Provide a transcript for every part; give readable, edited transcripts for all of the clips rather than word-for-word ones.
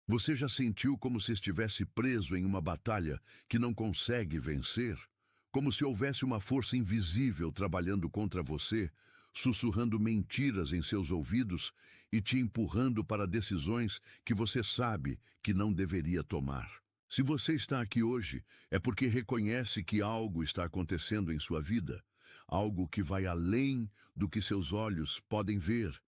Você já sentiu como se estivesse preso em uma batalha que não consegue vencer? Como se houvesse uma força invisível trabalhando contra você, sussurrando mentiras em seus ouvidos e te empurrando para decisões que você sabe que não deveria tomar. Se você está aqui hoje, é porque reconhece que algo está acontecendo em sua vida, algo que vai além do que seus olhos podem ver,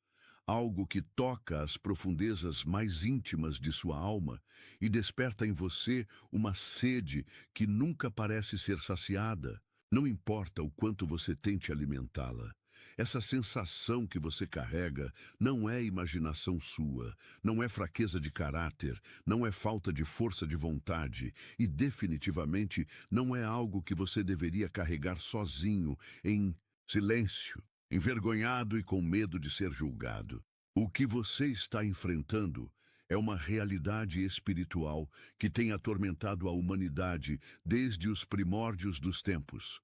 algo que toca as profundezas mais íntimas de sua alma e desperta em você uma sede que nunca parece ser saciada. Não importa o quanto você tente alimentá-la. Essa sensação que você carrega não é imaginação sua, não é fraqueza de caráter, não é falta de força de vontade e definitivamente não é algo que você deveria carregar sozinho, em silêncio, envergonhado e com medo de ser julgado. O que você está enfrentando é uma realidade espiritual que tem atormentado a humanidade desde os primórdios dos tempos.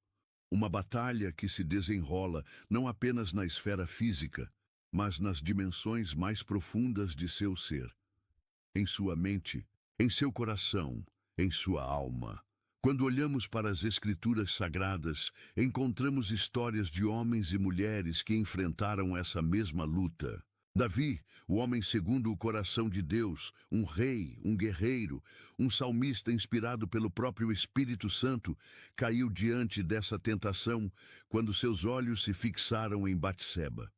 Uma batalha que se desenrola não apenas na esfera física, mas nas dimensões mais profundas de seu ser, em sua mente, em seu coração, em sua alma. Quando olhamos para as Escrituras Sagradas, encontramos histórias de homens e mulheres que enfrentaram essa mesma luta. Davi, o homem segundo o coração de Deus, um rei, um guerreiro, um salmista inspirado pelo próprio Espírito Santo, caiu diante dessa tentação quando seus olhos se fixaram em Batseba.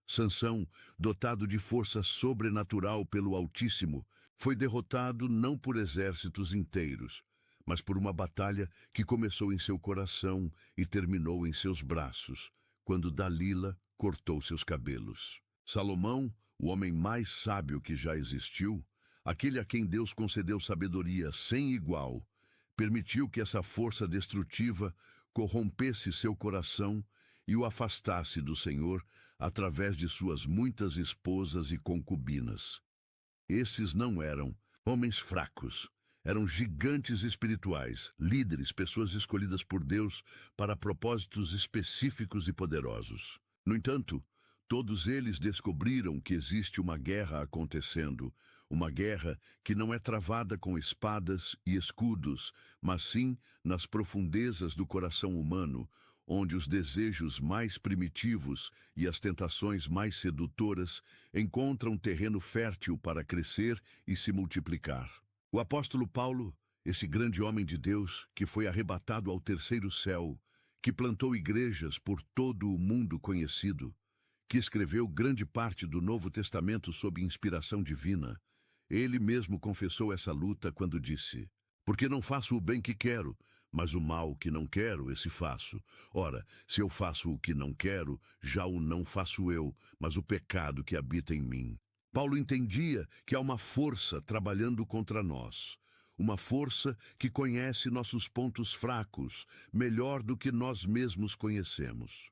Sansão, dotado de força sobrenatural pelo Altíssimo, foi derrotado não por exércitos inteiros, mas por uma batalha que começou em seu coração e terminou em seus braços, quando Dalila cortou seus cabelos. Salomão, o homem mais sábio que já existiu, aquele a quem Deus concedeu sabedoria sem igual, permitiu que essa força destrutiva corrompesse seu coração e o afastasse do Senhor através de suas muitas esposas e concubinas. Esses não eram homens fracos, eram gigantes espirituais, líderes, pessoas escolhidas por Deus para propósitos específicos e poderosos. No entanto, todos eles descobriram que existe uma guerra acontecendo, uma guerra que não é travada com espadas e escudos, mas sim nas profundezas do coração humano, onde os desejos mais primitivos e as tentações mais sedutoras encontram terreno fértil para crescer e se multiplicar. O apóstolo Paulo, esse grande homem de Deus que foi arrebatado ao terceiro céu, que plantou igrejas por todo o mundo conhecido, que escreveu grande parte do Novo Testamento sob inspiração divina, ele mesmo confessou essa luta quando disse: porque não faço o bem que quero, mas o mal que não quero, esse faço. Ora, se eu faço o que não quero, já o não faço eu, mas o pecado que habita em mim. Paulo entendia que há uma força trabalhando contra nós, uma força que conhece nossos pontos fracos melhor do que nós mesmos conhecemos.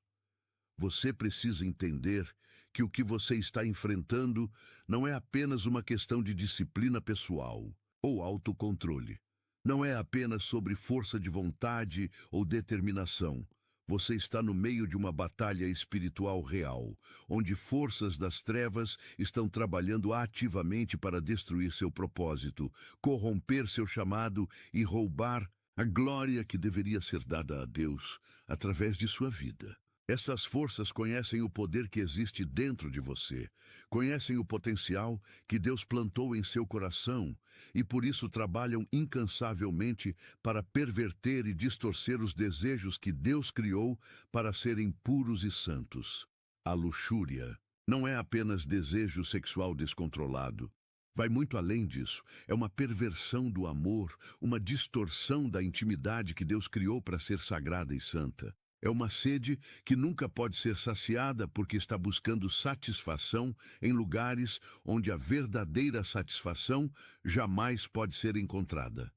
Você precisa entender que o que você está enfrentando não é apenas uma questão de disciplina pessoal ou autocontrole. Não é apenas sobre força de vontade ou determinação. Você está no meio de uma batalha espiritual real, onde forças das trevas estão trabalhando ativamente para destruir seu propósito, corromper seu chamado e roubar a glória que deveria ser dada a Deus através de sua vida. Essas forças conhecem o poder que existe dentro de você, conhecem o potencial que Deus plantou em seu coração e por isso trabalham incansavelmente para perverter e distorcer os desejos que Deus criou para serem puros e santos. A luxúria não é apenas desejo sexual descontrolado. Vai muito além disso. É uma perversão do amor, uma distorção da intimidade que Deus criou para ser sagrada e santa. É uma sede que nunca pode ser saciada porque está buscando satisfação em lugares onde a verdadeira satisfação jamais pode ser encontrada.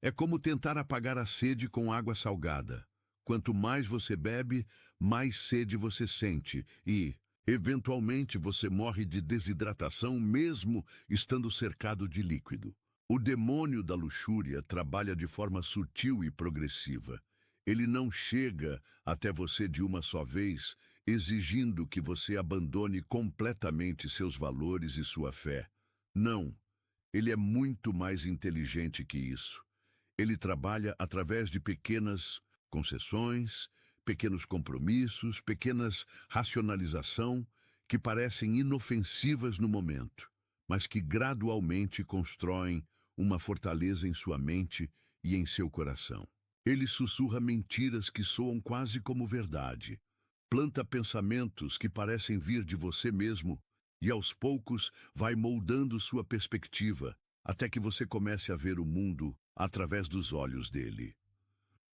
É como tentar apagar a sede com água salgada. Quanto mais você bebe, mais sede você sente e, eventualmente, você morre de desidratação mesmo estando cercado de líquido. O demônio da luxúria trabalha de forma sutil e progressiva. Ele não chega até você de uma só vez, exigindo que você abandone completamente seus valores e sua fé. Não. Ele é muito mais inteligente que isso. Ele trabalha através de pequenas concessões, pequenos compromissos, pequenas racionalização que parecem inofensivas no momento, mas que gradualmente constroem uma fortaleza em sua mente e em seu coração. Ele sussurra mentiras que soam quase como verdade, planta pensamentos que parecem vir de você mesmo e aos poucos vai moldando sua perspectiva até que você comece a ver o mundo através dos olhos dele.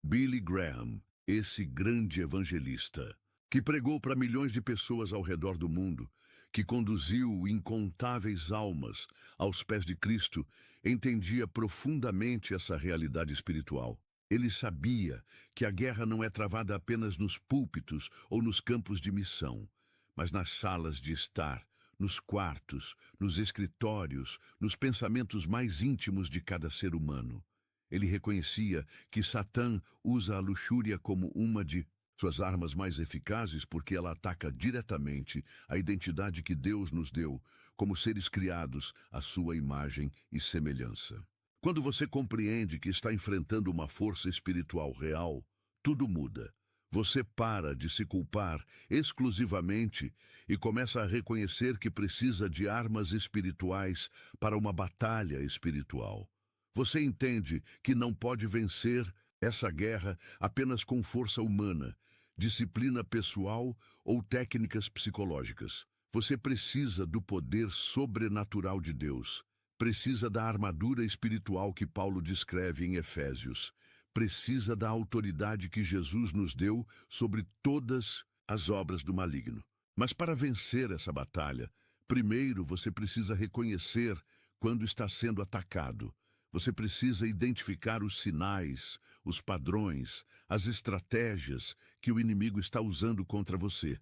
Billy Graham, esse grande evangelista, que pregou para milhões de pessoas ao redor do mundo, que conduziu incontáveis almas aos pés de Cristo, entendia profundamente essa realidade espiritual. Ele sabia que a guerra não é travada apenas nos púlpitos ou nos campos de missão, mas nas salas de estar, nos quartos, nos escritórios, nos pensamentos mais íntimos de cada ser humano. Ele reconhecia que Satã usa a luxúria como uma de suas armas mais eficazes porque ela ataca diretamente a identidade que Deus nos deu como seres criados à sua imagem e semelhança. Quando você compreende que está enfrentando uma força espiritual real, tudo muda. Você para de se culpar exclusivamente e começa a reconhecer que precisa de armas espirituais para uma batalha espiritual. Você entende que não pode vencer essa guerra apenas com força humana, disciplina pessoal ou técnicas psicológicas. Você precisa do poder sobrenatural de Deus. Precisa da armadura espiritual que Paulo descreve em Efésios. Precisa da autoridade que Jesus nos deu sobre todas as obras do maligno. Mas para vencer essa batalha, primeiro você precisa reconhecer quando está sendo atacado. Você precisa identificar os sinais, os padrões, as estratégias que o inimigo está usando contra você.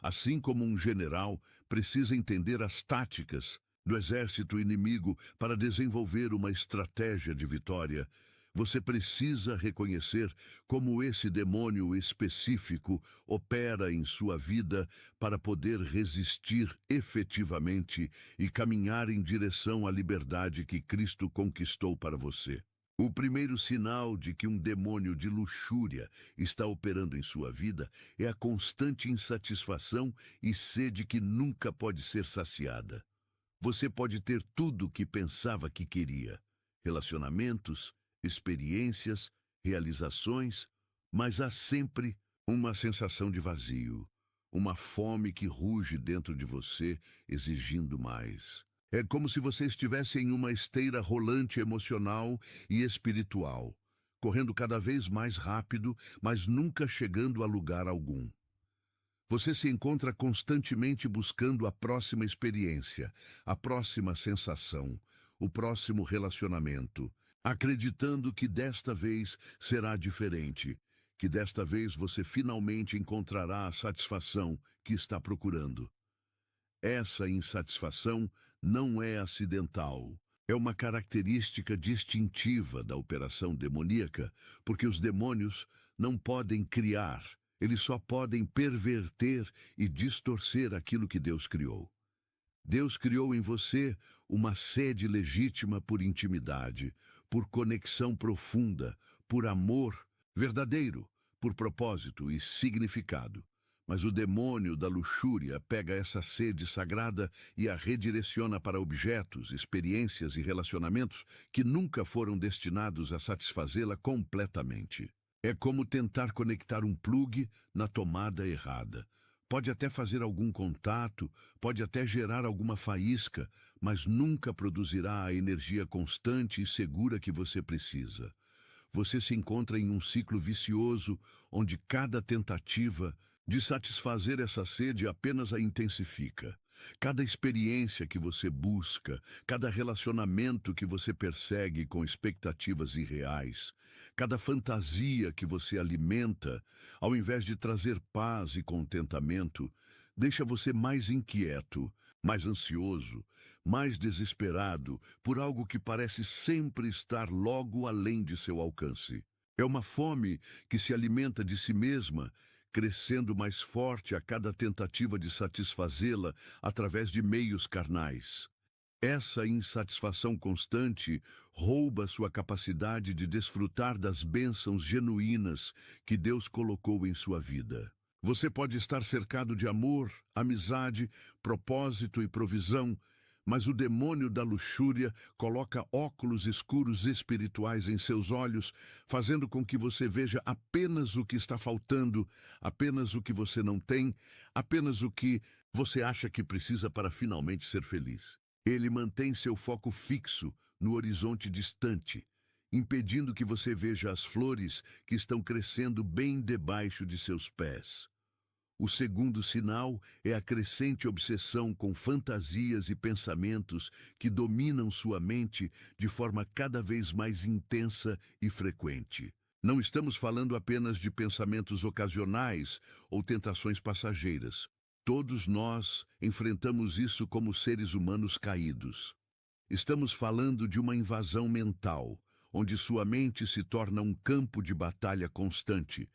Assim como um general precisa entender as táticas do exército inimigo para desenvolver uma estratégia de vitória, você precisa reconhecer como esse demônio específico opera em sua vida para poder resistir efetivamente e caminhar em direção à liberdade que Cristo conquistou para você. O primeiro sinal de que um demônio de luxúria está operando em sua vida é a constante insatisfação e sede que nunca pode ser saciada. Você pode ter tudo o que pensava que queria: relacionamentos, experiências, realizações, mas há sempre uma sensação de vazio, uma fome que ruge dentro de você, exigindo mais. É como se você estivesse em uma esteira rolante emocional e espiritual, correndo cada vez mais rápido, mas nunca chegando a lugar algum. Você se encontra constantemente buscando a próxima experiência, a próxima sensação, o próximo relacionamento, acreditando que desta vez será diferente, que desta vez você finalmente encontrará a satisfação que está procurando. Essa insatisfação não é acidental. É uma característica distintiva da operação demoníaca, porque os demônios não podem criar, eles só podem perverter e distorcer aquilo que Deus criou. Deus criou em você uma sede legítima por intimidade, por conexão profunda, por amor verdadeiro, por propósito e significado. Mas o demônio da luxúria pega essa sede sagrada e a redireciona para objetos, experiências e relacionamentos que nunca foram destinados a satisfazê-la completamente. É como tentar conectar um plugue na tomada errada. Pode até fazer algum contato, pode até gerar alguma faísca, mas nunca produzirá a energia constante e segura que você precisa. Você se encontra em um ciclo vicioso onde cada tentativa de satisfazer essa sede apenas a intensifica. Cada experiência que você busca, cada relacionamento que você persegue com expectativas irreais, cada fantasia que você alimenta, ao invés de trazer paz e contentamento, deixa você mais inquieto, mais ansioso, mais desesperado por algo que parece sempre estar logo além de seu alcance. É uma fome que se alimenta de si mesma, crescendo mais forte a cada tentativa de satisfazê-la através de meios carnais. Essa insatisfação constante rouba sua capacidade de desfrutar das bênçãos genuínas que Deus colocou em sua vida. Você pode estar cercado de amor, amizade, propósito e provisão, mas o demônio da luxúria coloca óculos escuros espirituais em seus olhos, fazendo com que você veja apenas o que está faltando, apenas o que você não tem, apenas o que você acha que precisa para finalmente ser feliz. Ele mantém seu foco fixo no horizonte distante, impedindo que você veja as flores que estão crescendo bem debaixo de seus pés. O segundo sinal é a crescente obsessão com fantasias e pensamentos que dominam sua mente de forma cada vez mais intensa e frequente. Não estamos falando apenas de pensamentos ocasionais ou tentações passageiras. Todos nós enfrentamos isso como seres humanos caídos. Estamos falando de uma invasão mental, onde sua mente se torna um campo de batalha constante,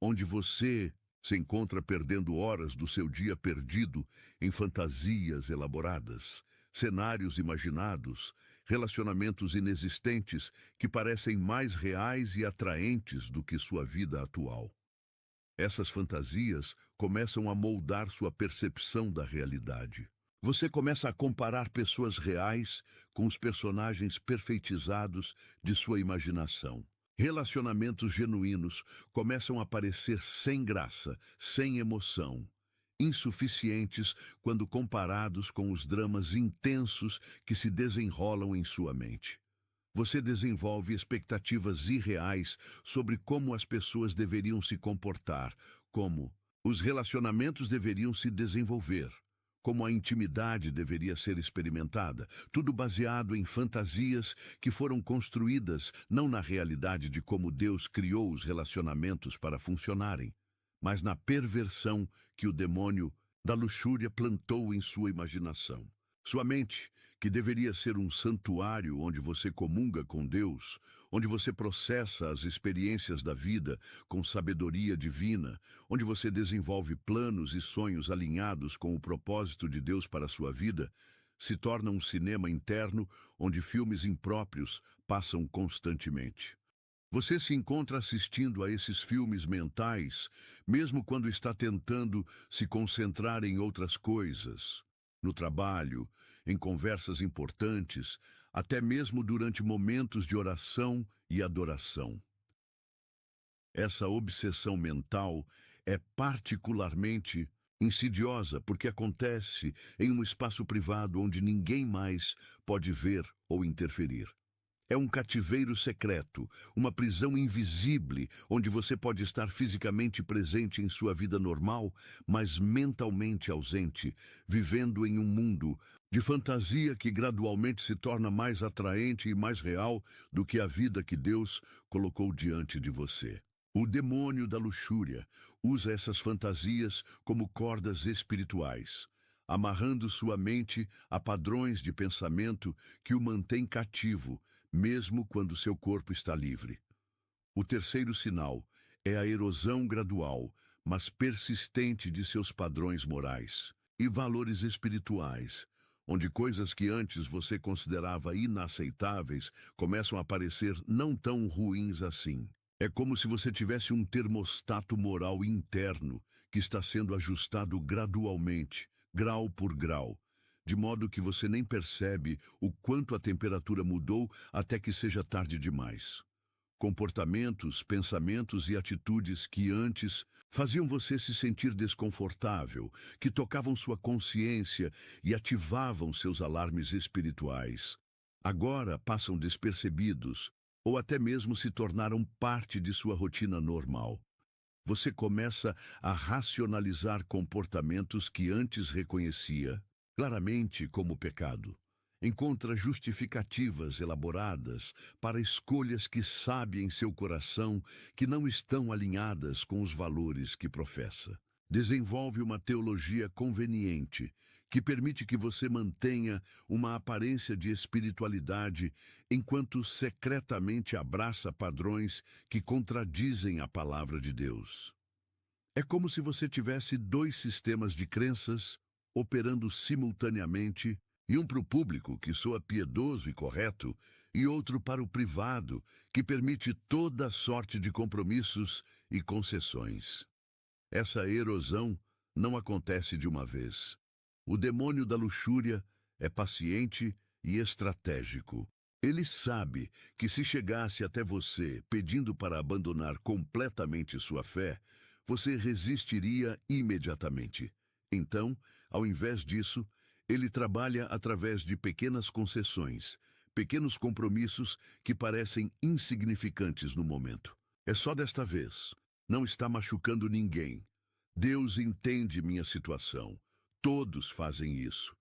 onde você se encontra perdendo horas do seu dia perdido em fantasias elaboradas, cenários imaginados, relacionamentos inexistentes que parecem mais reais e atraentes do que sua vida atual. Essas fantasias começam a moldar sua percepção da realidade. Você começa a comparar pessoas reais com os personagens perfeitizados de sua imaginação. Relacionamentos genuínos começam a parecer sem graça, sem emoção, insuficientes quando comparados com os dramas intensos que se desenrolam em sua mente. Você desenvolve expectativas irreais sobre como as pessoas deveriam se comportar, como os relacionamentos deveriam se desenvolver, como a intimidade deveria ser experimentada, tudo baseado em fantasias que foram construídas não na realidade de como Deus criou os relacionamentos para funcionarem, mas na perversão que o demônio da luxúria plantou em sua imaginação. Sua mente, que deveria ser um santuário onde você comunga com Deus, onde você processa as experiências da vida com sabedoria divina, onde você desenvolve planos e sonhos alinhados com o propósito de Deus para a sua vida, se torna um cinema interno onde filmes impróprios passam constantemente. Você se encontra assistindo a esses filmes mentais, mesmo quando está tentando se concentrar em outras coisas. No trabalho, em conversas importantes, até mesmo durante momentos de oração e adoração. Essa obsessão mental é particularmente insidiosa porque acontece em um espaço privado onde ninguém mais pode ver ou interferir. É um cativeiro secreto, uma prisão invisível, onde você pode estar fisicamente presente em sua vida normal, mas mentalmente ausente, vivendo em um mundo de fantasia que gradualmente se torna mais atraente e mais real do que a vida que Deus colocou diante de você. O demônio da luxúria usa essas fantasias como cordas espirituais, amarrando sua mente a padrões de pensamento que o mantém cativo, mesmo quando seu corpo está livre. O terceiro sinal é a erosão gradual, mas persistente de seus padrões morais e valores espirituais, onde coisas que antes você considerava inaceitáveis começam a parecer não tão ruins assim. É como se você tivesse um termostato moral interno que está sendo ajustado gradualmente, grau por grau, de modo que você nem percebe o quanto a temperatura mudou até que seja tarde demais. Comportamentos, pensamentos e atitudes que antes faziam você se sentir desconfortável, que tocavam sua consciência e ativavam seus alarmes espirituais, agora passam despercebidos ou até mesmo se tornaram parte de sua rotina normal. Você começa a racionalizar comportamentos que antes reconhecia claramente como pecado. Encontra justificativas elaboradas para escolhas que sabe em seu coração que não estão alinhadas com os valores que professa. Desenvolve uma teologia conveniente que permite que você mantenha uma aparência de espiritualidade enquanto secretamente abraça padrões que contradizem a palavra de Deus. É como se você tivesse dois sistemas de crenças operando simultaneamente E um para o público, que soa piedoso e correto, e outro para o privado, que permite toda sorte de compromissos e concessões. Essa erosão não acontece de uma vez. O demônio da luxúria é paciente e estratégico. Ele sabe que se chegasse até você pedindo para abandonar completamente sua fé, você resistiria imediatamente. Então, ao invés disso, ele trabalha através de pequenas concessões, pequenos compromissos que parecem insignificantes no momento. É só desta vez. Não está machucando ninguém. Deus entende minha situação. Todos fazem isso.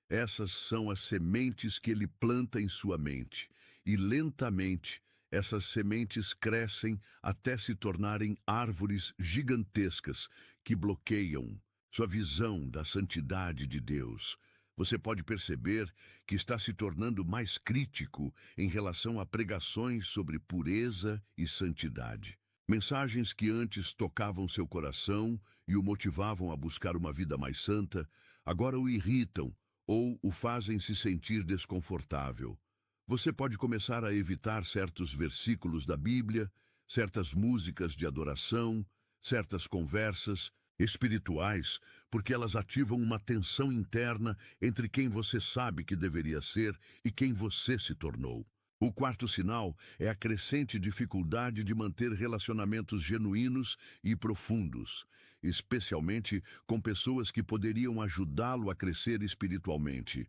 Essas são as sementes que ele planta em sua mente. E lentamente, essas sementes crescem até se tornarem árvores gigantescas que bloqueiam sua visão da santidade de Deus. Você pode perceber que está se tornando mais crítico em relação a pregações sobre pureza e santidade. Mensagens que antes tocavam seu coração e o motivavam a buscar uma vida mais santa, agora o irritam ou o fazem se sentir desconfortável. Você pode começar a evitar certos versículos da Bíblia, certas músicas de adoração, certas conversas espirituais, porque elas ativam uma tensão interna entre quem você sabe que deveria ser e quem você se tornou. O quarto sinal é a crescente dificuldade de manter relacionamentos genuínos e profundos, especialmente com pessoas que poderiam ajudá-lo a crescer espiritualmente.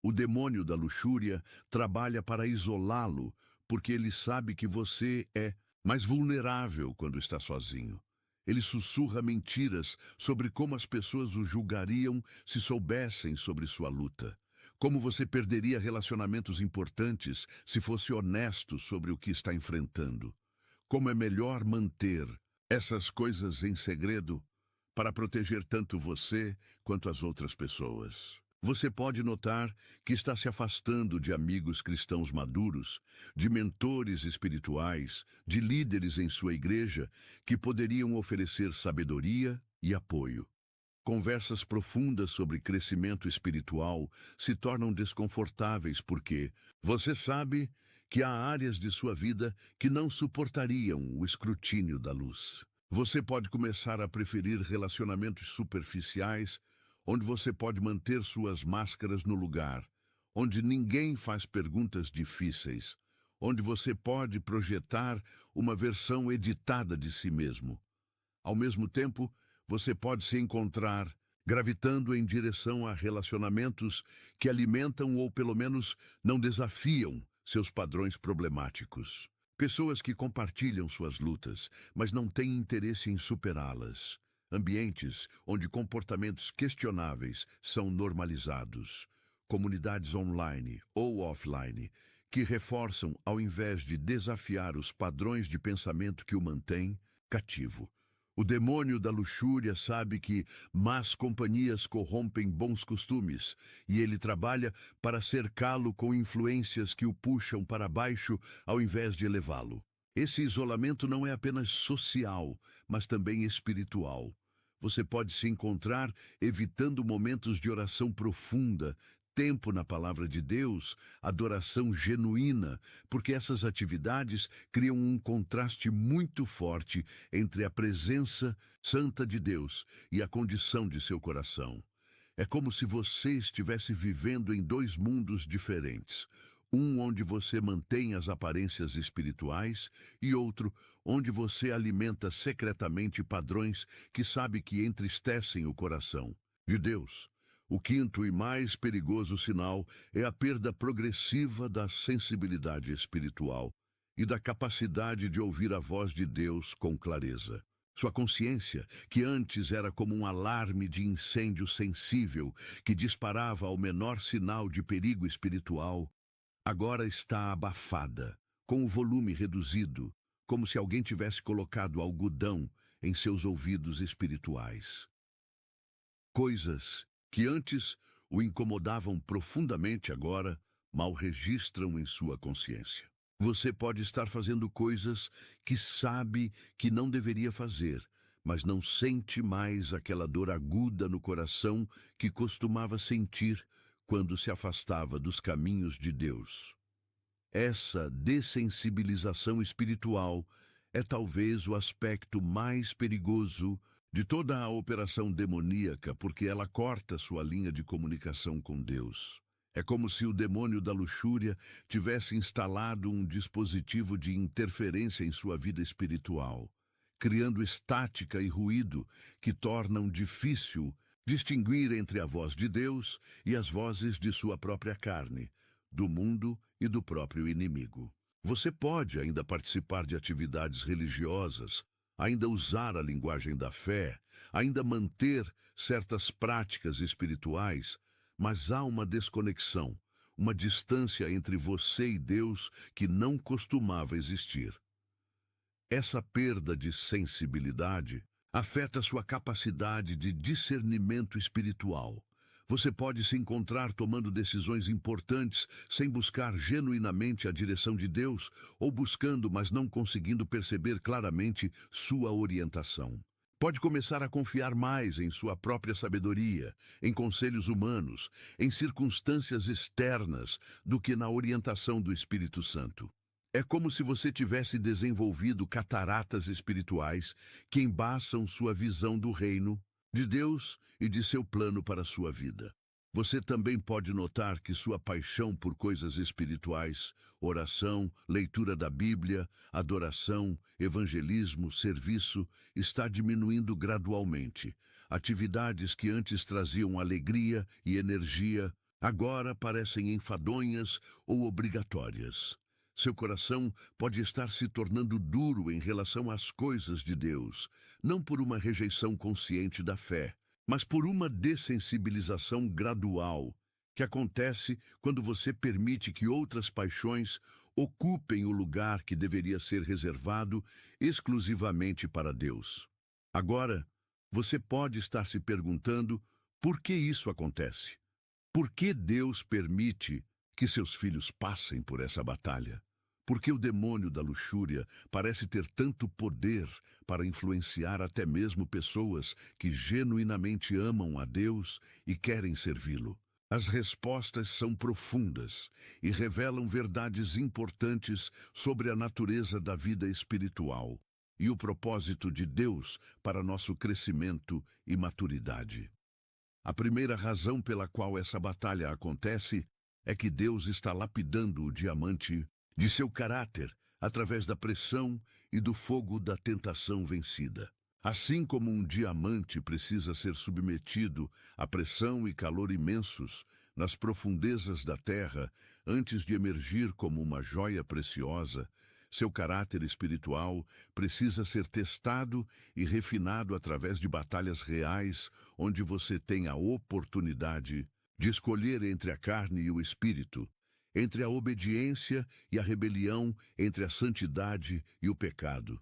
O demônio da luxúria trabalha para isolá-lo, porque ele sabe que você é mais vulnerável quando está sozinho. Ele sussurra mentiras sobre como as pessoas o julgariam se soubessem sobre sua luta. Como você perderia relacionamentos importantes se fosse honesto sobre o que está enfrentando. Como é melhor manter essas coisas em segredo para proteger tanto você quanto as outras pessoas. Você pode notar que está se afastando de amigos cristãos maduros, de mentores espirituais, de líderes em sua igreja que poderiam oferecer sabedoria e apoio. Conversas profundas sobre crescimento espiritual se tornam desconfortáveis porque você sabe que há áreas de sua vida que não suportariam o escrutínio da luz. Você pode começar a preferir relacionamentos superficiais, onde você pode manter suas máscaras no lugar, onde ninguém faz perguntas difíceis, onde você pode projetar uma versão editada de si mesmo. Ao mesmo tempo, você pode se encontrar gravitando em direção a relacionamentos que alimentam ou pelo menos não desafiam seus padrões problemáticos. Pessoas que compartilham suas lutas, mas não têm interesse em superá-las. Ambientes onde comportamentos questionáveis são normalizados. Comunidades online ou offline que reforçam ao invés de desafiar os padrões de pensamento que o mantêm cativo. O demônio da luxúria sabe que más companhias corrompem bons costumes, e ele trabalha para cercá-lo com influências que o puxam para baixo ao invés de elevá-lo. Esse isolamento não é apenas social, mas também espiritual. Você pode se encontrar evitando momentos de oração profunda, tempo na palavra de Deus, adoração genuína, porque essas atividades criam um contraste muito forte entre a presença santa de Deus e a condição de seu coração. É como se você estivesse vivendo em dois mundos diferentes. Um onde você mantém as aparências espirituais e outro onde você alimenta secretamente padrões que sabe que entristecem o coração de Deus. O quinto e mais perigoso sinal é a perda progressiva da sensibilidade espiritual e da capacidade de ouvir a voz de Deus com clareza. Sua consciência, que antes era como um alarme de incêndio sensível que disparava ao menor sinal de perigo espiritual, agora está abafada, com o volume reduzido, como se alguém tivesse colocado algodão em seus ouvidos espirituais. Coisas que antes o incomodavam profundamente agora mal registram em sua consciência. Você pode estar fazendo coisas que sabe que não deveria fazer, mas não sente mais aquela dor aguda no coração que costumava sentir quando se afastava dos caminhos de Deus. Essa dessensibilização espiritual é talvez o aspecto mais perigoso de toda a operação demoníaca, porque ela corta sua linha de comunicação com Deus. É como se o demônio da luxúria tivesse instalado um dispositivo de interferência em sua vida espiritual, criando estática e ruído que tornam difícil distinguir entre a voz de Deus e as vozes de sua própria carne, do mundo e do próprio inimigo. Você pode ainda participar de atividades religiosas, ainda usar a linguagem da fé, ainda manter certas práticas espirituais, mas há uma desconexão, uma distância entre você e Deus que não costumava existir. Essa perda de sensibilidade afeta sua capacidade de discernimento espiritual. Você pode se encontrar tomando decisões importantes sem buscar genuinamente a direção de Deus ou buscando, mas não conseguindo perceber claramente sua orientação. Pode começar a confiar mais em sua própria sabedoria, em conselhos humanos, em circunstâncias externas, do que na orientação do Espírito Santo. É como se você tivesse desenvolvido cataratas espirituais que embaçam sua visão do reino, de Deus e de seu plano para a sua vida. Você também pode notar que sua paixão por coisas espirituais, oração, leitura da Bíblia, adoração, evangelismo, serviço, está diminuindo gradualmente. Atividades que antes traziam alegria e energia, agora parecem enfadonhas ou obrigatórias. Seu coração pode estar se tornando duro em relação às coisas de Deus, não por uma rejeição consciente da fé, mas por uma dessensibilização gradual, que acontece quando você permite que outras paixões ocupem o lugar que deveria ser reservado exclusivamente para Deus. Agora, você pode estar se perguntando por que isso acontece? Por que Deus permite que seus filhos passem por essa batalha? Porque o demônio da luxúria parece ter tanto poder para influenciar até mesmo pessoas que genuinamente amam a Deus e querem servi-lo. As respostas são profundas e revelam verdades importantes sobre a natureza da vida espiritual e o propósito de Deus para nosso crescimento e maturidade. A primeira razão pela qual essa batalha acontece é que Deus está lapidando o diamante de seu caráter através da pressão e do fogo da tentação vencida. Assim como um diamante precisa ser submetido a pressão e calor imensos nas profundezas da terra antes de emergir como uma joia preciosa, seu caráter espiritual precisa ser testado e refinado através de batalhas reais, onde você tem a oportunidade de escolher entre a carne e o espírito, entre a obediência e a rebelião, entre a santidade e o pecado.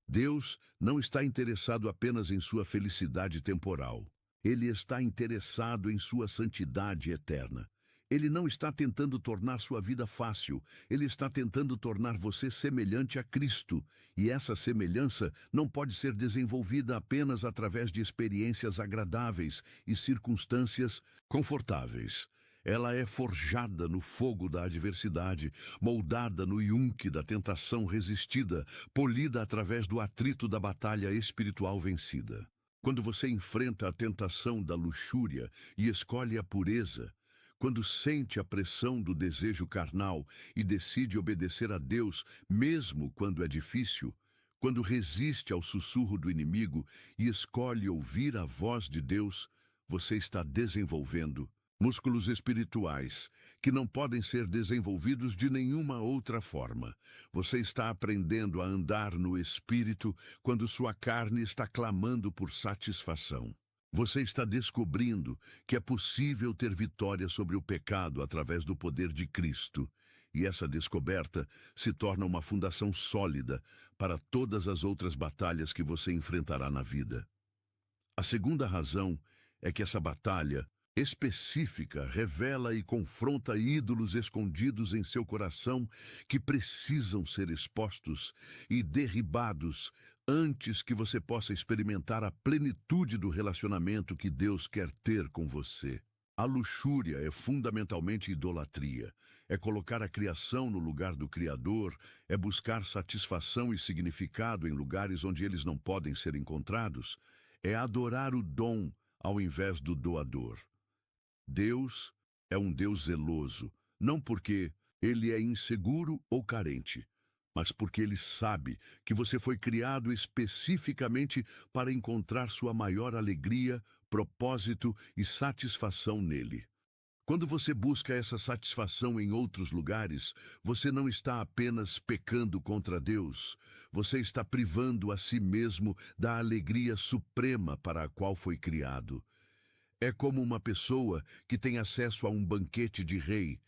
Deus não está interessado apenas em sua felicidade temporal. Ele está interessado em sua santidade eterna. Ele não está tentando tornar sua vida fácil. Ele está tentando tornar você semelhante a Cristo. E essa semelhança não pode ser desenvolvida apenas através de experiências agradáveis e circunstâncias confortáveis. Ela é forjada no fogo da adversidade, moldada no iunque da tentação resistida, polida através do atrito da batalha espiritual vencida. Quando você enfrenta a tentação da luxúria e escolhe a pureza, quando sente a pressão do desejo carnal e decide obedecer a Deus, mesmo quando é difícil, quando resiste ao sussurro do inimigo e escolhe ouvir a voz de Deus, você está desenvolvendo músculos espirituais que não podem ser desenvolvidos de nenhuma outra forma. Você está aprendendo a andar no Espírito quando sua carne está clamando por satisfação. Você está descobrindo que é possível ter vitória sobre o pecado através do poder de Cristo. E essa descoberta se torna uma fundação sólida para todas as outras batalhas que você enfrentará na vida. A segunda razão é que essa batalha específica revela e confronta ídolos escondidos em seu coração que precisam ser expostos e derribados antes que você possa experimentar a plenitude do relacionamento que Deus quer ter com você. A luxúria é fundamentalmente idolatria. É colocar a criação no lugar do Criador, é buscar satisfação e significado em lugares onde eles não podem ser encontrados, é adorar o dom ao invés do doador. Deus é um Deus zeloso, não porque ele é inseguro ou carente, mas porque ele sabe que você foi criado especificamente para encontrar sua maior alegria, propósito e satisfação nele. Quando você busca essa satisfação em outros lugares, você não está apenas pecando contra Deus, você está privando a si mesmo da alegria suprema para a qual foi criado. É como uma pessoa que tem acesso a um banquete de rei,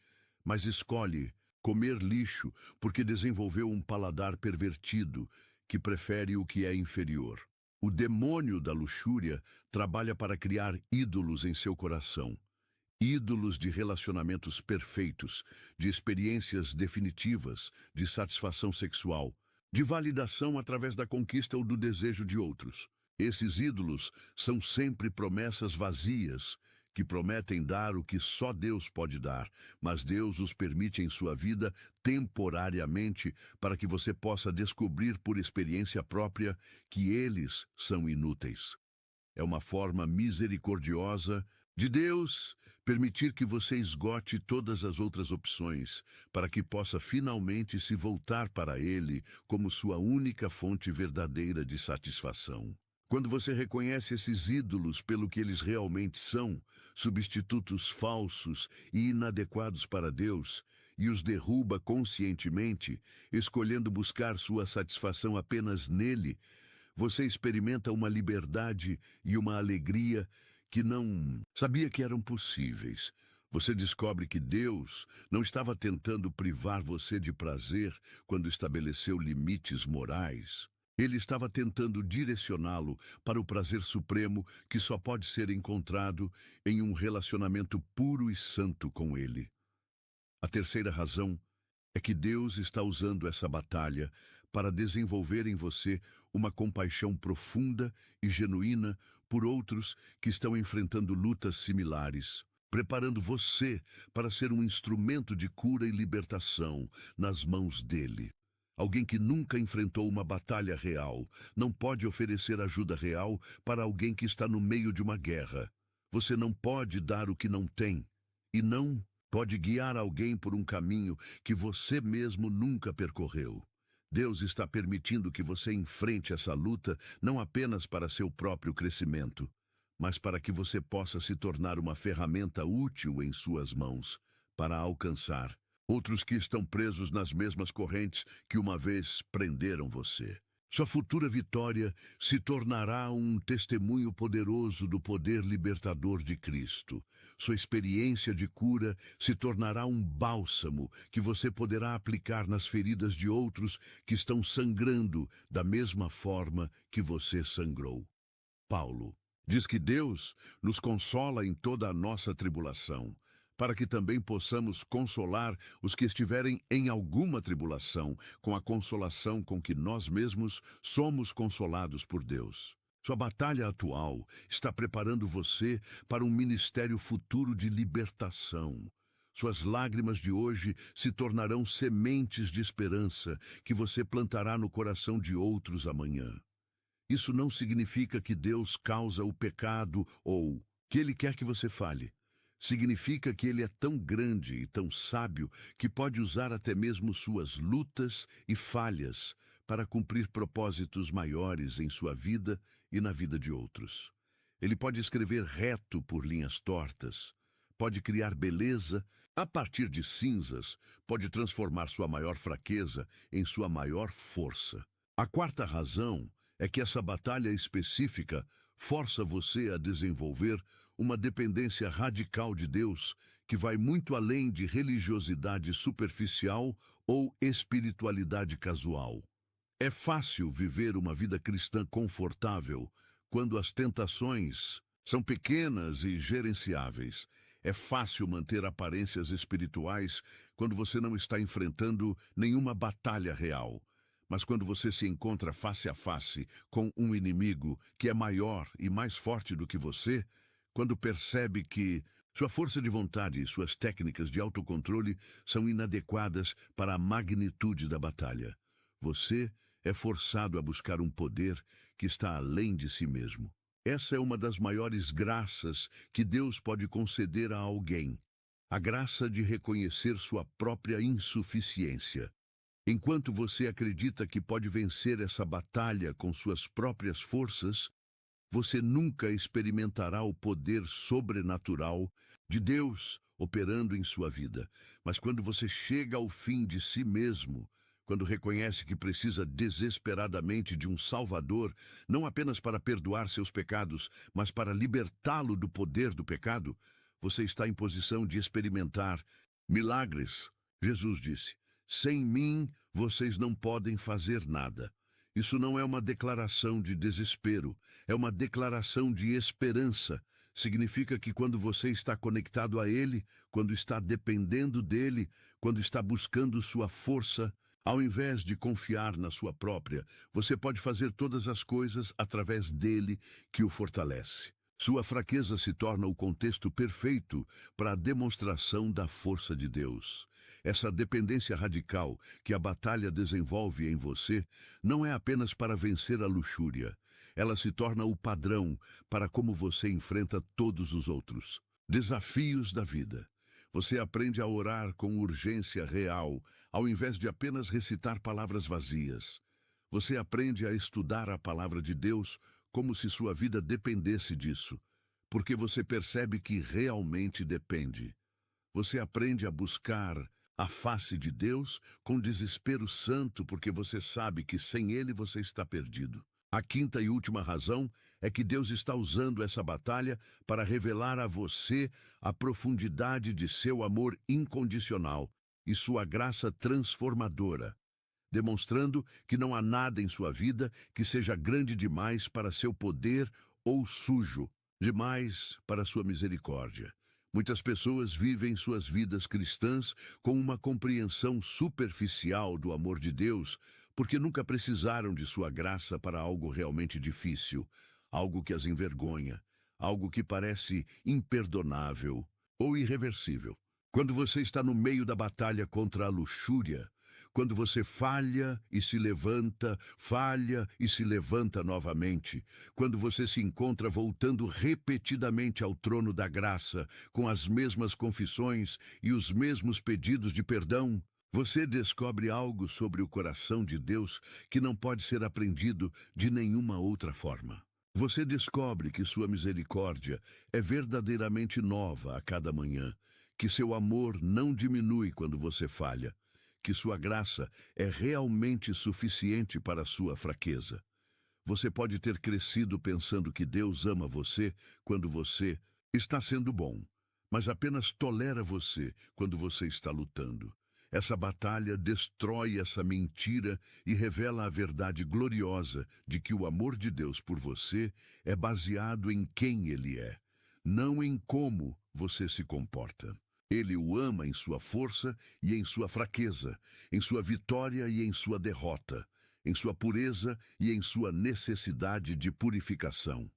mas escolhe comer lixo porque desenvolveu um paladar pervertido, que prefere o que é inferior. O demônio da luxúria trabalha para criar ídolos em seu coração. Ídolos de relacionamentos perfeitos, de experiências definitivas, de satisfação sexual, de validação através da conquista ou do desejo de outros. Esses ídolos são sempre promessas vazias, que prometem dar o que só Deus pode dar, mas Deus os permite em sua vida temporariamente para que você possa descobrir por experiência própria que eles são inúteis. É uma forma misericordiosa de Deus permitir que você esgote todas as outras opções, para que possa finalmente se voltar para Ele como sua única fonte verdadeira de satisfação. Quando você reconhece esses ídolos pelo que eles realmente são, substitutos falsos e inadequados para Deus, e os derruba conscientemente, escolhendo buscar sua satisfação apenas nele, você experimenta uma liberdade e uma alegria que não sabia que eram possíveis. Você descobre que Deus não estava tentando privar você de prazer quando estabeleceu limites morais. Ele estava tentando direcioná-lo para o prazer supremo que só pode ser encontrado em um relacionamento puro e santo com Ele. A terceira razão é que Deus está usando essa batalha para desenvolver em você uma compaixão profunda e genuína por outros que estão enfrentando lutas similares, preparando você para ser um instrumento de cura e libertação nas mãos dele. Alguém que nunca enfrentou uma batalha real não pode oferecer ajuda real para alguém que está no meio de uma guerra. Você não pode dar o que não tem, e não pode guiar alguém por um caminho que você mesmo nunca percorreu. Deus está permitindo que você enfrente essa luta não apenas para seu próprio crescimento, mas para que você possa se tornar uma ferramenta útil em suas mãos para alcançar outros que estão presos nas mesmas correntes que uma vez prenderam você. Sua futura vitória se tornará um testemunho poderoso do poder libertador de Cristo. Sua experiência de cura se tornará um bálsamo que você poderá aplicar nas feridas de outros que estão sangrando da mesma forma que você sangrou. Paulo diz que Deus nos consola em toda a nossa tribulação, para que também possamos consolar os que estiverem em alguma tribulação, com a consolação com que nós mesmos somos consolados por Deus. Sua batalha atual está preparando você para um ministério futuro de libertação. Suas lágrimas de hoje se tornarão sementes de esperança que você plantará no coração de outros amanhã. Isso não significa que Deus causa o pecado ou que Ele quer que você fale. Significa que Ele é tão grande e tão sábio que pode usar até mesmo suas lutas e falhas para cumprir propósitos maiores em sua vida e na vida de outros. Ele pode escrever reto por linhas tortas, pode criar beleza a partir de cinzas, pode transformar sua maior fraqueza em sua maior força. A quarta razão é que essa batalha específica força você a desenvolver uma dependência radical de Deus que vai muito além de religiosidade superficial ou espiritualidade casual. É fácil viver uma vida cristã confortável quando as tentações são pequenas e gerenciáveis. É fácil manter aparências espirituais quando você não está enfrentando nenhuma batalha real. Mas quando você se encontra face a face com um inimigo que é maior e mais forte do que você, quando percebe que Sua força de vontade e suas técnicas de autocontrole são inadequadas para a magnitude da batalha. Você é forçado a buscar um poder que está além de si mesmo. Essa é uma das maiores graças que Deus pode conceder a alguém. A graça de reconhecer sua própria insuficiência. Enquanto você acredita que pode vencer essa batalha com suas próprias forças, você nunca experimentará o poder sobrenatural de Deus operando em sua vida. Mas quando você chega ao fim de si mesmo, quando reconhece que precisa desesperadamente de um Salvador, não apenas para perdoar seus pecados, mas para libertá-lo do poder do pecado, você está em posição de experimentar milagres. Jesus disse: sem mim, vocês não podem fazer nada. Isso não é uma declaração de desespero, é uma declaração de esperança. Significa que quando você está conectado a Ele, quando está dependendo dEle, quando está buscando sua força, ao invés de confiar na sua própria, você pode fazer todas as coisas através dele que o fortalece. Sua fraqueza se torna o contexto perfeito para a demonstração da força de Deus. Essa dependência radical que a batalha desenvolve em você não é apenas para vencer a luxúria. Ela se torna o padrão para como você enfrenta todos os outros desafios da vida. Você aprende a orar com urgência real, ao invés de apenas recitar palavras vazias. Você aprende a estudar a palavra de Deus como se sua vida dependesse disso, porque você percebe que realmente depende. Você aprende a buscar a face de Deus com desespero santo, porque você sabe que sem Ele você está perdido. A quinta e última razão é que Deus está usando essa batalha para revelar a você a profundidade de seu amor incondicional e sua graça transformadora, demonstrando que não há nada em sua vida que seja grande demais para seu poder ou sujo demais para sua misericórdia. Muitas pessoas vivem suas vidas cristãs com uma compreensão superficial do amor de Deus, porque nunca precisaram de sua graça para algo realmente difícil, algo que as envergonha, algo que parece imperdonável ou irreversível. Quando você está no meio da batalha contra a luxúria, quando você falha e se levanta novamente, quando você se encontra voltando repetidamente ao trono da graça, com as mesmas confissões e os mesmos pedidos de perdão, você descobre algo sobre o coração de Deus que não pode ser aprendido de nenhuma outra forma. Você descobre que sua misericórdia é verdadeiramente nova a cada manhã, que seu amor não diminui quando você falha, que sua graça é realmente suficiente para a sua fraqueza. Você pode ter crescido pensando que Deus ama você quando você está sendo bom, mas apenas tolera você quando você está lutando. Essa batalha destrói essa mentira e revela a verdade gloriosa de que o amor de Deus por você é baseado em quem Ele é, não em como você se comporta. Ele o ama em sua força e em sua fraqueza, em sua vitória e em sua derrota, em sua pureza e em sua necessidade de purificação.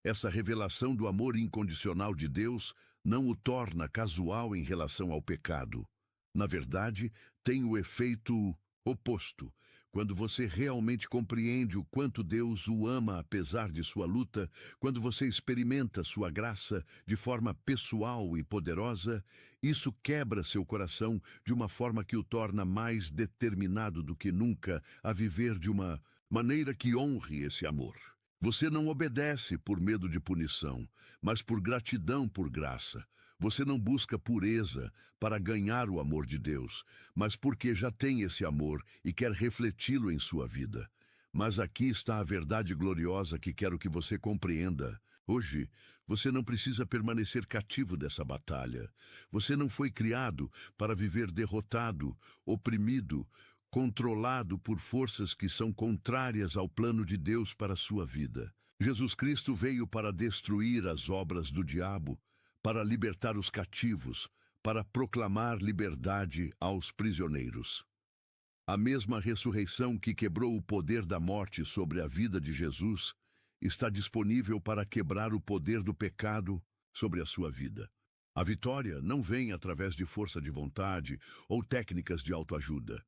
Essa revelação do amor incondicional de Deus não o torna casual em relação ao pecado. Na verdade, tem o efeito oposto. Quando você realmente compreende o quanto Deus o ama apesar de sua luta, quando você experimenta sua graça de forma pessoal e poderosa, isso quebra seu coração de uma forma que o torna mais determinado do que nunca a viver de uma maneira que honre esse amor. Você não obedece por medo de punição, mas por gratidão por graça. Você não busca pureza para ganhar o amor de Deus, mas porque já tem esse amor e quer refleti-lo em sua vida. Mas aqui está a verdade gloriosa que quero que você compreenda. Hoje, você não precisa permanecer cativo dessa batalha. Você não foi criado para viver derrotado, oprimido, controlado por forças que são contrárias ao plano de Deus para a sua vida. Jesus Cristo veio para destruir as obras do diabo, para libertar os cativos, para proclamar liberdade aos prisioneiros. A mesma ressurreição que quebrou o poder da morte sobre a vida de Jesus está disponível para quebrar o poder do pecado sobre a sua vida. A vitória não vem através de força de vontade ou técnicas de autoajuda.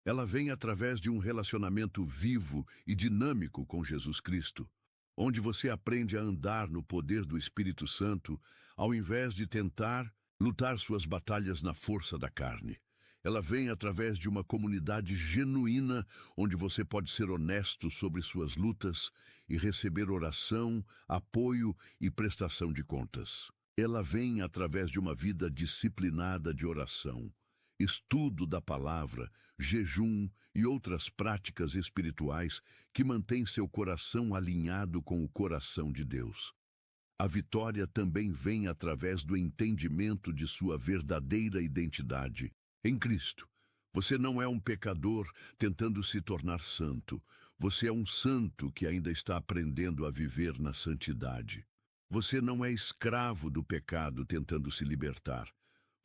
Ela vem através de um relacionamento vivo e dinâmico com Jesus Cristo, onde você aprende a andar no poder do Espírito Santo, ao invés de tentar lutar suas batalhas na força da carne. Ela vem através de uma comunidade genuína, onde você pode ser honesto sobre suas lutas e receber oração, apoio e prestação de contas. Ela vem através de uma vida disciplinada de oração, estudo da palavra, jejum e outras práticas espirituais que mantêm seu coração alinhado com o coração de Deus. A vitória também vem através do entendimento de sua verdadeira identidade em Cristo. Você não é um pecador tentando se tornar santo. Você é um santo que ainda está aprendendo a viver na santidade. Você não é escravo do pecado tentando se libertar.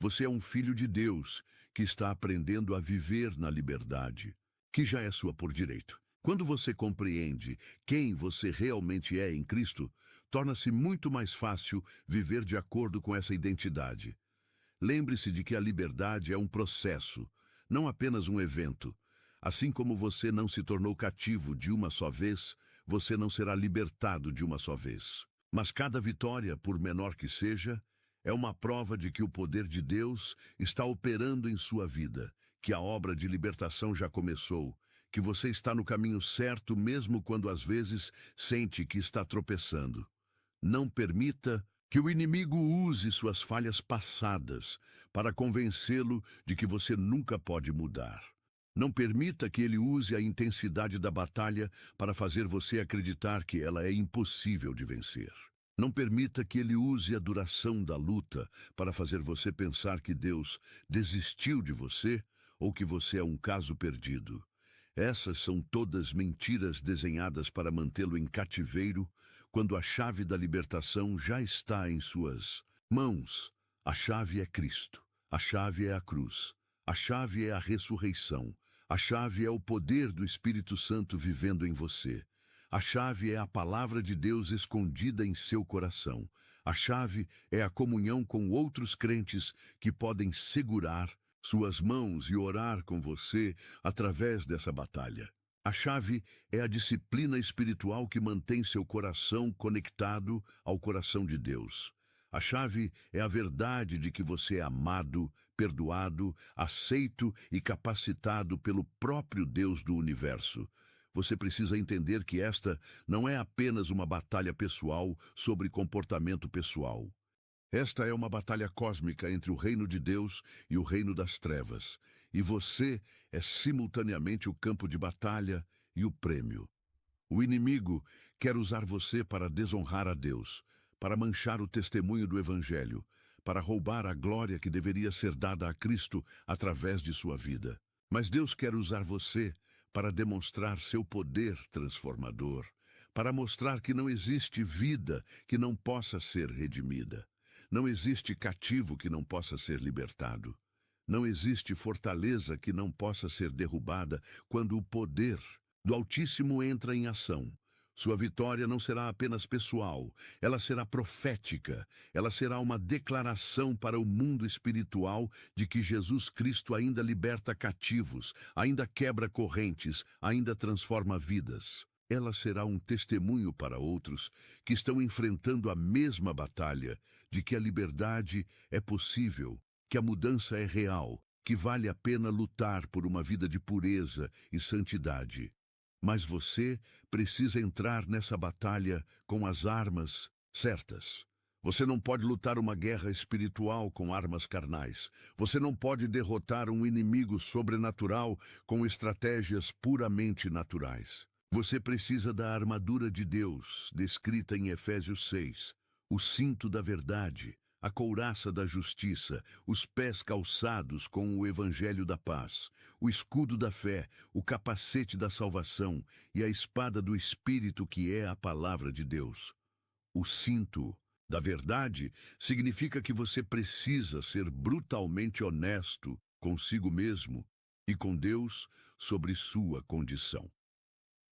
Você é um filho de Deus que está aprendendo a viver na liberdade, que já é sua por direito. Quando você compreende quem você realmente é em Cristo, torna-se muito mais fácil viver de acordo com essa identidade. Lembre-se de que a liberdade é um processo, não apenas um evento. Assim como você não se tornou cativo de uma só vez, você não será libertado de uma só vez. Mas cada vitória, por menor que seja, é uma prova de que o poder de Deus está operando em sua vida, que a obra de libertação já começou, que você está no caminho certo mesmo quando às vezes sente que está tropeçando. Não permita que o inimigo use suas falhas passadas para convencê-lo de que você nunca pode mudar. Não permita que ele use a intensidade da batalha para fazer você acreditar que ela é impossível de vencer. Não permita que ele use a duração da luta para fazer você pensar que Deus desistiu de você ou que você é um caso perdido. Essas são todas mentiras desenhadas para mantê-lo em cativeiro, quando a chave da libertação já está em suas mãos. A chave é Cristo, a chave é a cruz, a chave é a ressurreição, a chave é o poder do Espírito Santo vivendo em você. A chave é a palavra de Deus escondida em seu coração. A chave é a comunhão com outros crentes que podem segurar suas mãos e orar com você através dessa batalha. A chave é a disciplina espiritual que mantém seu coração conectado ao coração de Deus. A chave é a verdade de que você é amado, perdoado, aceito e capacitado pelo próprio Deus do universo. Você precisa entender que esta não é apenas uma batalha pessoal sobre comportamento pessoal. Esta é uma batalha cósmica entre o reino de Deus e o reino das trevas, e você é simultaneamente o campo de batalha e o prêmio. O inimigo quer usar você para desonrar a Deus, para manchar o testemunho do Evangelho, para roubar a glória que deveria ser dada a Cristo através de sua vida. Mas Deus quer usar você para demonstrar seu poder transformador, para mostrar que não existe vida que não possa ser redimida. Não existe cativo que não possa ser libertado. Não existe fortaleza que não possa ser derrubada quando o poder do Altíssimo entra em ação. Sua vitória não será apenas pessoal, ela será profética. Ela será uma declaração para o mundo espiritual de que Jesus Cristo ainda liberta cativos, ainda quebra correntes, ainda transforma vidas. Ela será um testemunho para outros que estão enfrentando a mesma batalha, de que a liberdade é possível, que a mudança é real, que vale a pena lutar por uma vida de pureza e santidade. Mas você precisa entrar nessa batalha com as armas certas. Você não pode lutar uma guerra espiritual com armas carnais. Você não pode derrotar um inimigo sobrenatural com estratégias puramente naturais. Você precisa da armadura de Deus, descrita em Efésios 6, o cinto da verdade, a couraça da justiça, os pés calçados com o evangelho da paz, o escudo da fé, o capacete da salvação e a espada do Espírito, que é a palavra de Deus. O cinto da verdade significa que você precisa ser brutalmente honesto consigo mesmo e com Deus sobre sua condição.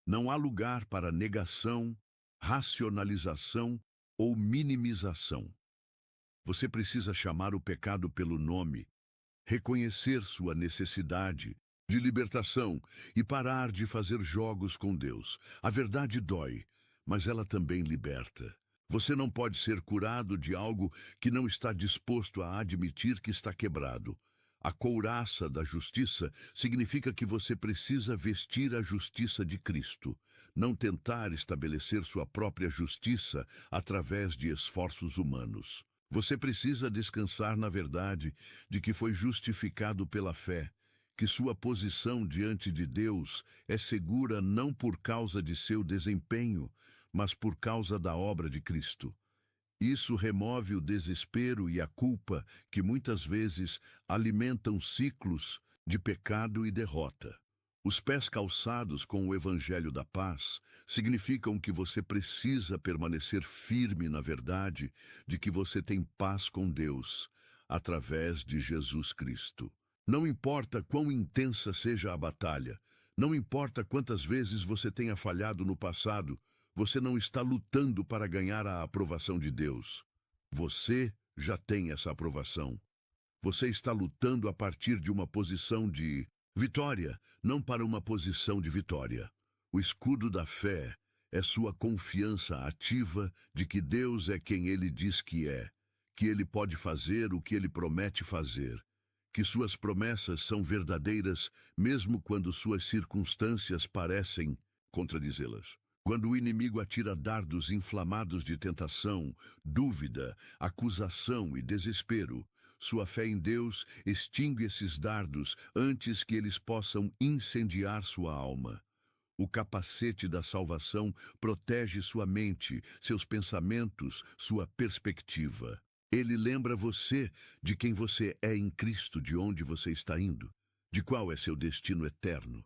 Não há lugar para negação, racionalização ou minimização. Você precisa chamar o pecado pelo nome, reconhecer sua necessidade de libertação e parar de fazer jogos com Deus. A verdade dói, mas ela também liberta. Você não pode ser curado de algo que não está disposto a admitir que está quebrado. A couraça da justiça significa que você precisa vestir a justiça de Cristo, não tentar estabelecer sua própria justiça através de esforços humanos. Você precisa descansar na verdade de que foi justificado pela fé, que sua posição diante de Deus é segura não por causa de seu desempenho, mas por causa da obra de Cristo. Isso remove o desespero e a culpa que muitas vezes alimentam ciclos de pecado e derrota. Os pés calçados com o Evangelho da Paz significam que você precisa permanecer firme na verdade de que você tem paz com Deus, através de Jesus Cristo. Não importa quão intensa seja a batalha, não importa quantas vezes você tenha falhado no passado, você não está lutando para ganhar a aprovação de Deus. Você já tem essa aprovação. Você está lutando a partir de uma posição de vitória, não para uma posição de vitória. O escudo da fé é sua confiança ativa de que Deus é quem Ele diz que Ele pode fazer o que Ele promete fazer, que suas promessas são verdadeiras mesmo quando suas circunstâncias parecem contradizê-las. Quando o inimigo atira dardos inflamados de tentação, dúvida, acusação e desespero, sua fé em Deus extingue esses dardos antes que eles possam incendiar sua alma. O capacete da salvação protege sua mente, seus pensamentos, sua perspectiva. Ele lembra você de quem você é em Cristo, de onde você está indo, de qual é seu destino eterno.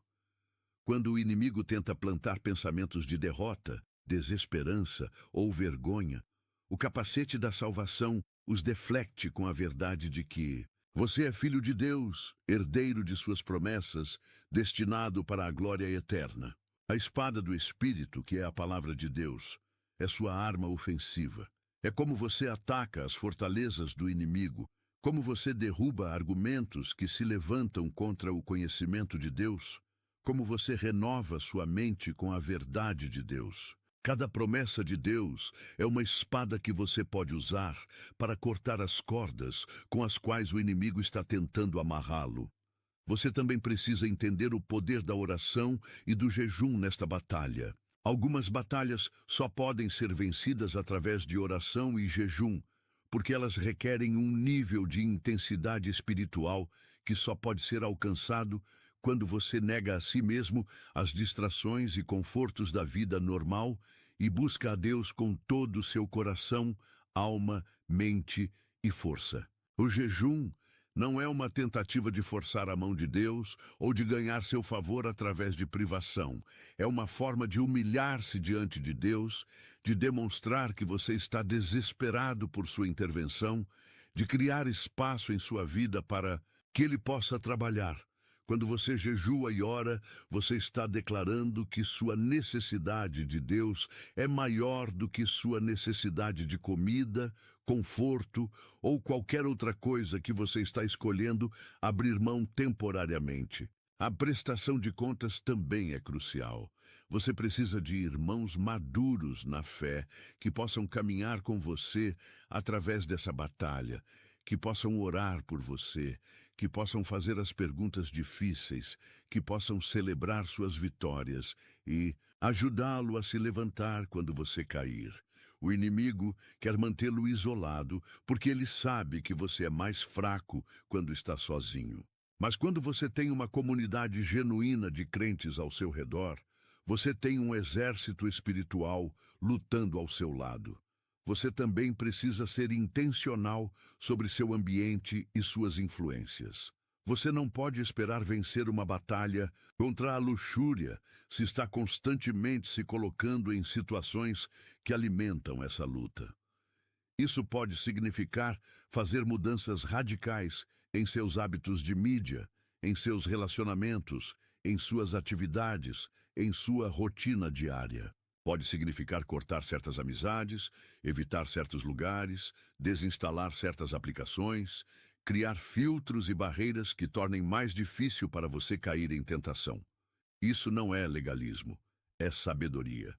Quando o inimigo tenta plantar pensamentos de derrota, desesperança ou vergonha, o capacete da salvação os deflecte com a verdade de que você é filho de Deus, herdeiro de suas promessas, destinado para a glória eterna. A espada do Espírito, que é a palavra de Deus, é sua arma ofensiva. É como você ataca as fortalezas do inimigo, como você derruba argumentos que se levantam contra o conhecimento de Deus, como você renova sua mente com a verdade de Deus. Cada promessa de Deus é uma espada que você pode usar para cortar as cordas com as quais o inimigo está tentando amarrá-lo. Você também precisa entender o poder da oração e do jejum nesta batalha. Algumas batalhas só podem ser vencidas através de oração e jejum, porque elas requerem um nível de intensidade espiritual que só pode ser alcançado quando você nega a si mesmo as distrações e confortos da vida normal e busca a Deus com todo o seu coração, alma, mente e força. O jejum não é uma tentativa de forçar a mão de Deus ou de ganhar seu favor através de privação. É uma forma de humilhar-se diante de Deus, de demonstrar que você está desesperado por sua intervenção, de criar espaço em sua vida para que Ele possa trabalhar. Quando você jejua e ora, você está declarando que sua necessidade de Deus é maior do que sua necessidade de comida, conforto ou qualquer outra coisa que você está escolhendo abrir mão temporariamente. A prestação de contas também é crucial. Você precisa de irmãos maduros na fé que possam caminhar com você através dessa batalha, que possam orar por você, que possam fazer as perguntas difíceis, que possam celebrar suas vitórias e ajudá-lo a se levantar quando você cair. O inimigo quer mantê-lo isolado, porque ele sabe que você é mais fraco quando está sozinho. Mas quando você tem uma comunidade genuína de crentes ao seu redor, você tem um exército espiritual lutando ao seu lado. Você também precisa ser intencional sobre seu ambiente e suas influências. Você não pode esperar vencer uma batalha contra a luxúria se está constantemente se colocando em situações que alimentam essa luta. Isso pode significar fazer mudanças radicais em seus hábitos de mídia, em seus relacionamentos, em suas atividades, em sua rotina diária. Pode significar cortar certas amizades, evitar certos lugares, desinstalar certas aplicações, criar filtros e barreiras que tornem mais difícil para você cair em tentação. Isso não é legalismo, é sabedoria.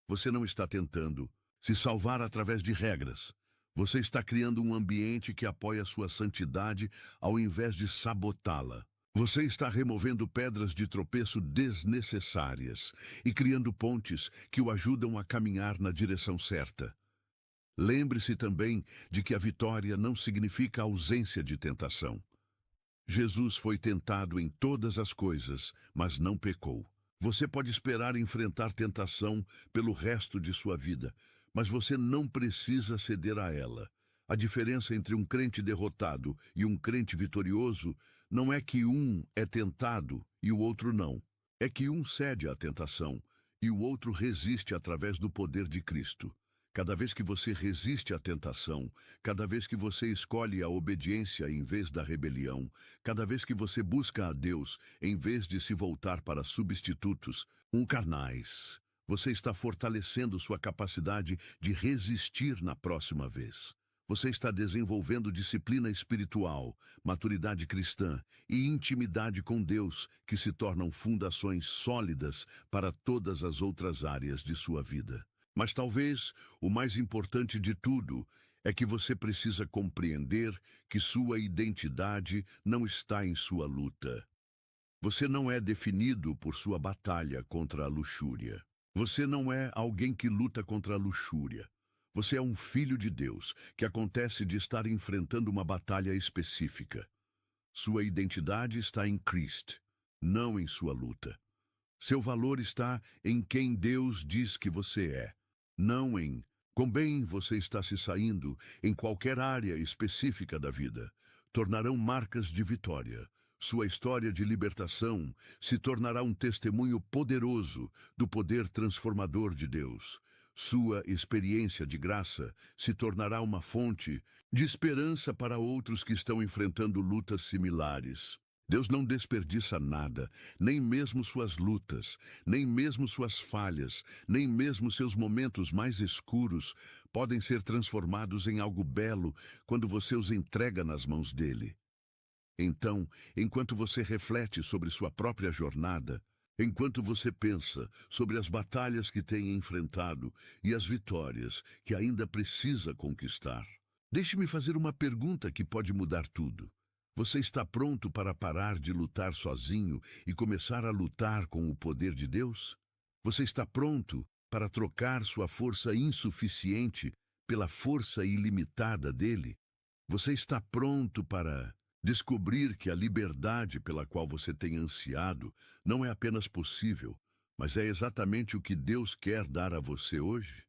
Você não está tentando se salvar através de regras. Você está criando um ambiente que apoia sua santidade ao invés de sabotá-la. Você está removendo pedras de tropeço desnecessárias e criando pontes que o ajudam a caminhar na direção certa. Lembre-se também de que a vitória não significa ausência de tentação. Jesus foi tentado em todas as coisas, mas não pecou. Você pode esperar enfrentar tentação pelo resto de sua vida, mas você não precisa ceder a ela. A diferença entre um crente derrotado e um crente vitorioso não é que um é tentado e o outro não. É que um cede à tentação e o outro resiste através do poder de Cristo. Cada vez que você resiste à tentação, cada vez que você escolhe a obediência em vez da rebelião, cada vez que você busca a Deus em vez de se voltar para substitutos, carnais, você está fortalecendo sua capacidade de resistir na próxima vez. Você está desenvolvendo disciplina espiritual, maturidade cristã e intimidade com Deus, que se tornam fundações sólidas para todas as outras áreas de sua vida. Mas talvez o mais importante de tudo é que você precisa compreender que sua identidade não está em sua luta. Você não é definido por sua batalha contra a luxúria. Você não é alguém que luta contra a luxúria. Você é um filho de Deus, que acontece de estar enfrentando uma batalha específica. Sua identidade está em Cristo, não em sua luta. Seu valor está em quem Deus diz que você é, não em quão bem você está se saindo em qualquer área específica da vida. Tornarão marcas de vitória. Sua história de libertação se tornará um testemunho poderoso do poder transformador de Deus. Sua experiência de graça se tornará uma fonte de esperança para outros que estão enfrentando lutas similares. Deus não desperdiça nada, nem mesmo suas lutas, nem mesmo suas falhas, nem mesmo seus momentos mais escuros podem ser transformados em algo belo quando você os entrega nas mãos dele. Então, enquanto você reflete sobre sua própria jornada, enquanto você pensa sobre as batalhas que tem enfrentado e as vitórias que ainda precisa conquistar, deixe-me fazer uma pergunta que pode mudar tudo. Você está pronto para parar de lutar sozinho e começar a lutar com o poder de Deus? Você está pronto para trocar sua força insuficiente pela força ilimitada dele? Você está pronto para descobrir que a liberdade pela qual você tem ansiado não é apenas possível, mas é exatamente o que Deus quer dar a você hoje?